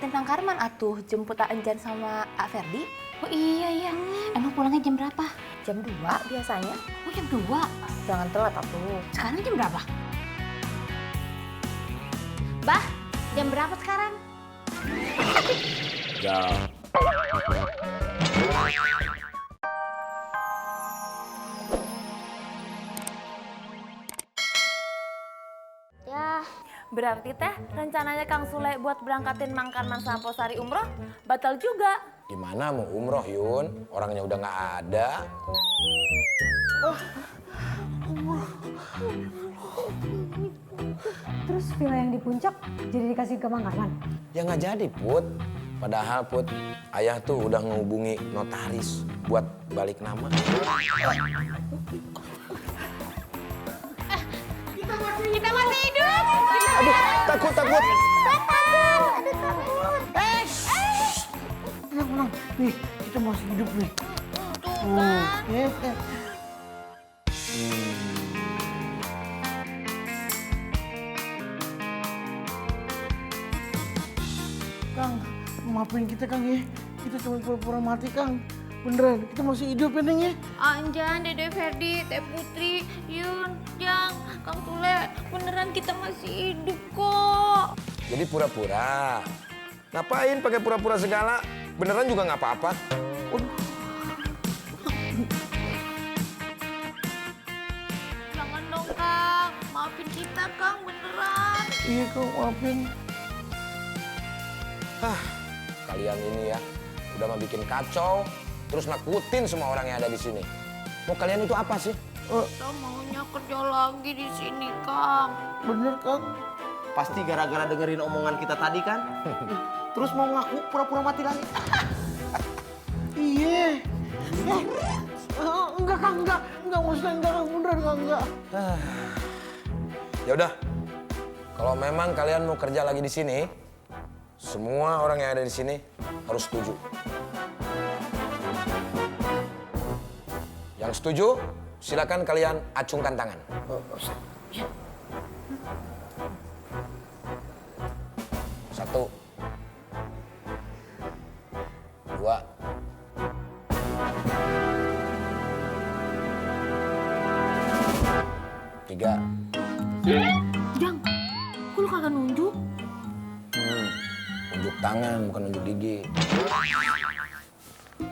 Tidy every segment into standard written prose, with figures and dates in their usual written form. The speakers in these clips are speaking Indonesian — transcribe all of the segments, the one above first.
berangkatin Kang Karman atuh, jemput Anjan sama Kak Ferdi. Oh iya. Emang pulangnya jam berapa? Jam 2 biasanya. Oh jam 2. Jangan telat atuh. Sekarang jam berapa? Bah, jam berapa sekarang? Jam. Ya, Berarti teh rencananya Kang Sule buat berangkatin Mang Karman sama Posari umroh batal juga. Gimana mau umroh Yun? Orangnya udah nggak ada. Terus villa yang di puncak jadi dikasih ke Mang Karman? Ya nggak jadi Put. Padahal Put, ayah tuh udah ngehubungi notaris buat balik nama. kita masih hidup. Aduh, takut. Aduh, takut. Tenang. Nih, kita masih hidup nih. Tuh kan. Kang, maafin kita Kang ya. Kita cuma pura-pura mati Kang. Beneran, kita masih hidup ya Neng ya. Anjan, Dede Ferdi, Teh Putri, Yun, Jang, Kang Sule, beneran kita masih hidup kok. Jadi pura-pura. Ngapain pakai pura-pura segala? Beneran juga nggak apa-apa. Jangan dong Kang, maafin kita Kang, beneran. Iya Kang, maafin. Kalian ini ya, udah mau bikin kacau, terus nakutin semua orang yang ada di sini. Mau kalian itu apa sih? Kita maunya kerja lagi di sini Kang. Bener Kang. Pasti gara-gara dengerin omongan kita tadi kan? Terus mau ngaku pura-pura mati lagi. Iya. Enggak Kang, enggak maksudnya enggak Kang, beneran Kang, enggak. Ya udah, kalau memang kalian mau kerja lagi di sini, semua orang yang ada di sini harus setuju. Yang setuju, silakan kalian acungkan tangan. Satu, dua, tiga. Jang, kok lu kagak nunjuk? Unjuk tangan, bukan unjuk gigi.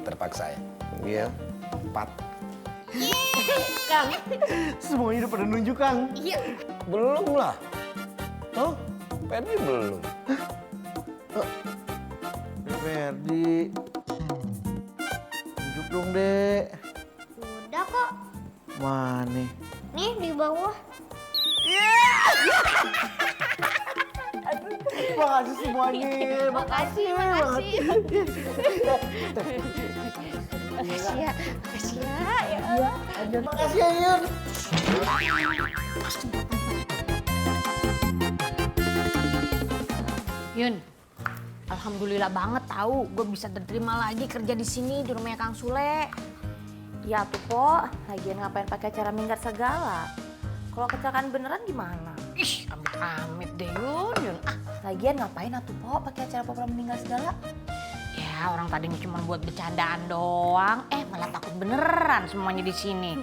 Terpaksa ya. Iya. Empat. Kang. Semuanya udah pada nunjuk Kang. Iya. Belum lah. Oh, Ferdi belum. Ferdi. Nunjuk dong, Dek. Udah kok. Mana? Nih di bawah. Makasih semuanya. Makasih. Makasih ya. Ya Allah. Makasih ya Yun. Yun, alhamdulillah banget tahu gue bisa diterima lagi kerja di sini di rumahnya Kang Sule. Ya tuh Po, lagian ngapain pakai cara minggat segala? Kalau kecelakaan beneran gimana? Ih, amit-amit deh Yun. Lagian ngapain atuh Po pakai acara pura meninggal segala? Ya orang tadinya cuma buat bercandaan doang, malah takut beneran semuanya di sini.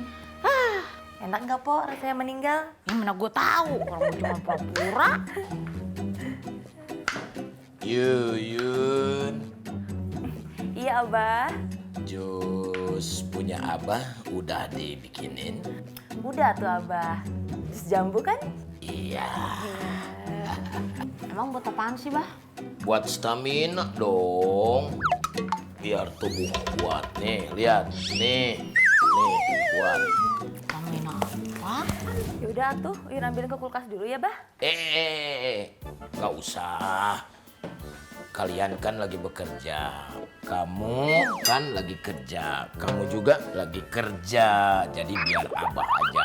Enak nggak Po rasanya meninggal? Yang mana gue tahu, orang cuma pura-pura. Yun. Iya Abah. Jus punya Abah udah dibikinin. Udah tuh Abah. Jus jambu kan? Iya. Emang buat apaan sih, Bah? Buat stamina dong. Biar tubuh kuat. Nih, lihat. Nih, kuat. Vitamin apa? Ya udah tuh, Uyun ambilin ke kulkas dulu ya, Bah. Nggak usah. Kalian kan lagi bekerja. Kamu kan lagi kerja. Kamu juga lagi kerja. Jadi biar Abah aja.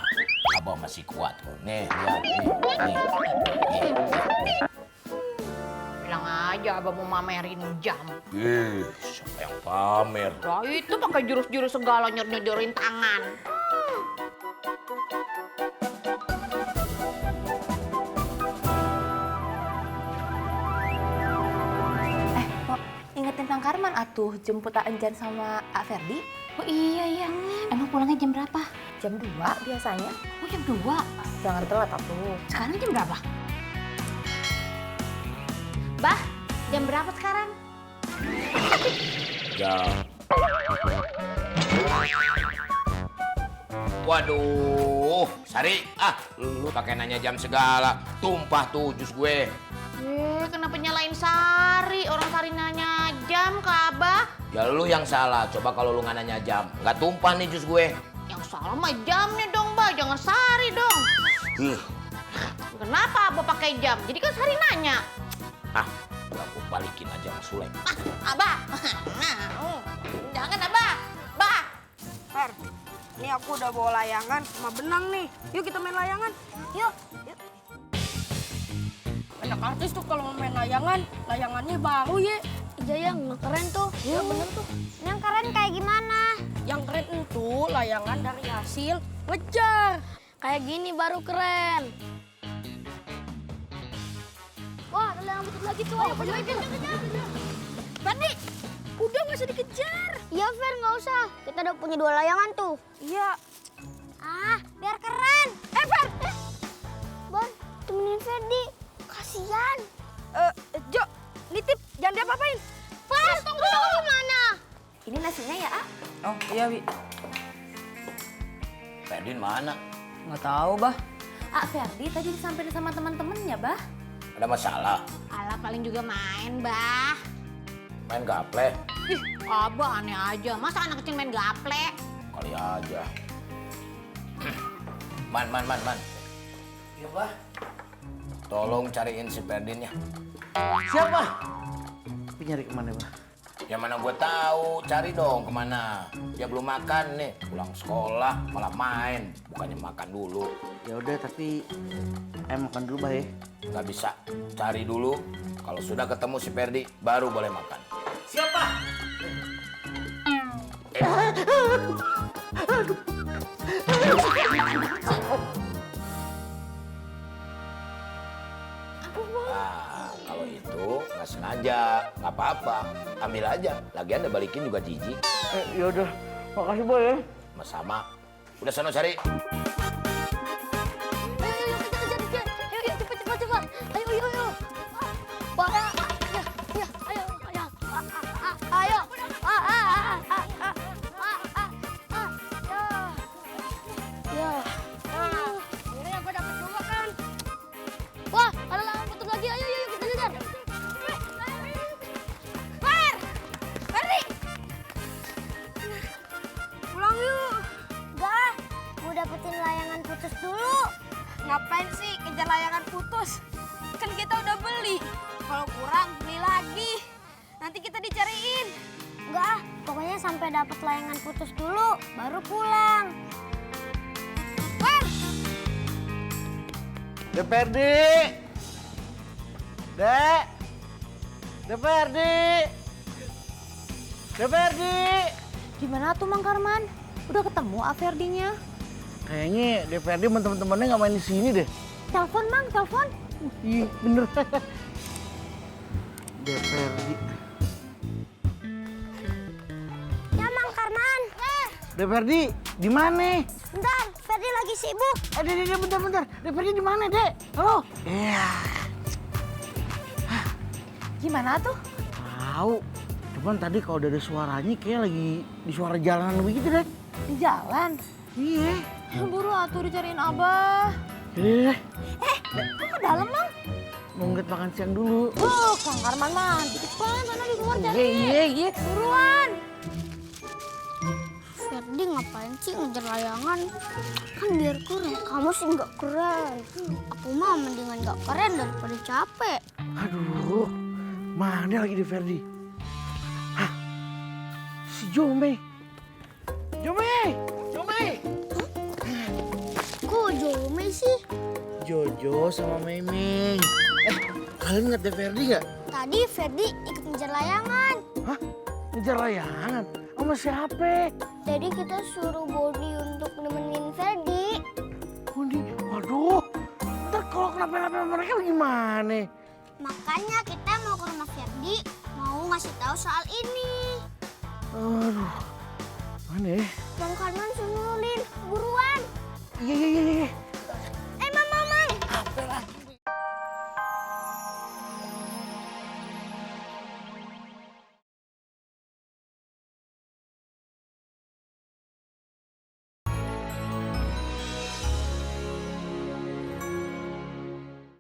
Abah masih kuat kok. Nih, lihat. Nih. Bilang aja Abah mau mamerin jam. Siapa yang pamer? Wah, itu pakai jurus-jurus segala nyodorin tangan. Karman atuh jemput A Enjan sama A Ferdi. Oh iya. Emang pulangnya jam berapa? Jam 2 biasanya. Oh jam 2. Jangan telat atuh. Sekarang jam berapa? Bah, jam berapa sekarang? Jam. Waduh, Sari, lu pakai nanya jam segala, tumpah tuh jus gue. Kenapa nyalain Sari? Orang Sari nanya jam ke Abah. Ya lu yang salah, coba kalau lu nggak nanya jam, nggak tumpah nih jus gue. Yang salah mah jamnya dong, Bah. Jangan Sari dong. Kenapa Abah pakai jam? Jadi kan Sari nanya. Udah gue balikin aja sama Sule. Abah. Jangan Abah. Bah. Fer, ini aku udah bawa layangan sama benang nih. Yuk kita main layangan. Yuk. Banyak artis tuh kalau mau main layangan, layangannya baru ya. Iya yang keren tuh. Iya bener tuh. Yang keren kayak gimana? Yang keren itu layangan dari hasil ngejar. Kayak gini baru keren. Wah, ada layangan putih lagi tuh. Ayo, kejar. Ferdi, udah nggak usah dikejar. Iya, Fer, nggak usah. Kita udah punya 2 layangan tuh. Iya. Biar keren. Fer. Bon, temenin Ferdi. Kasian. Jo, nitip, jangan diapa-apain. Fer, tunggu gimana? Ini nasinya ya, A? Oh iya, Wi. Ferdin mana? Nggak tahu, Bah. A Ferdi tadi disamperin sama teman-temannya, Bah. Ada masalah? Alah paling juga main, Bah. Main gaple? Ih, Abah aneh aja. Masa anak kecil main gaple? Kali aja. Man. Iya, Bah. Tolong cariin si Ferdin ya. Siapa? Tapi nyari kemana, Bah? Ya mana gue tahu, cari dong kemana. Dia belum makan nih, pulang sekolah malah main, bukannya makan dulu. Ya udah, tapi makan dulu, Bah ya. Nggak bisa, cari dulu. Kalau sudah ketemu si Ferdi, baru boleh makan. Siapa? Kalau itu nggak sengaja, nggak apa-apa. Ambil aja, lagian udah balikin juga jijik. Ya udah, makasih, Bah ya. Sama-sama. Udah sana cari. Ayo, kejar. Ayo, cepat. Ayo. Wah, ya, ayo. Ayo. Ya. Ini aku dapat juga kan. Wah, ada layangan putus lagi. Ayo, kita kejar. Ferdi. Pulang yuk. Enggak, mau dapetin layangan putus dulu. Ngapain sih kejar layangan putus? Kan kita udah beli. Kalau kurang beli lagi. Nanti kita dicariin. Enggak, pokoknya sampai dapat layangan putus dulu, baru pulang. Dek Ferdi. Dek Ferdi. Gimana tuh Mang Karman? Udah ketemu A Ferdinya? Kayaknya Dek Ferdi sama temen-temennya nggak main di sini deh. Telepon, Mang, telepon. Iya, bener. Dek Ferdi. Ya, Mang Karman. Dek Ferdi, di mana? Bentar, Ferdi lagi sibuk. Dek, bentar. Dek Ferdi di mana, Dek? Halo? Iya. Gimana tuh? Tahu. Cuman tadi kalau ada suaranya kayak lagi di suara jalanan begitu, Dek. Di jalan. Iya. Buru atuh dicariin Abah. Dek, Kok ke dalam, Mang? mau ngeliat makan siang dulu. Kang Karman mah dikit banget sana di luar cari. Iya. Buruan. Ferdi ngapain sih ngejar layangan? Kan biar keren. Kamu sih nggak keren. Aku mah mendingan nggak keren daripada capek. Aduh, mana lagi di Ferdi? Hah? Si Jome. Kok Jome sih? Jojo sama Memeng. Kalian ingat deh Ferdi nggak? Tadi Ferdi ikut ngejar layangan. Hah? Ngejar layangan? Sama siapa? Jadi kita suruh Boni untuk nemenin Ferdi. Boni, waduh. Ntar kalau kenapa-napa mereka gimana? Makanya kita mau ke rumah Ferdi, mau mau ngasih tahu soal ini. Aduh, mana ya? Bang Karman suruh Lin, buruan. Iya.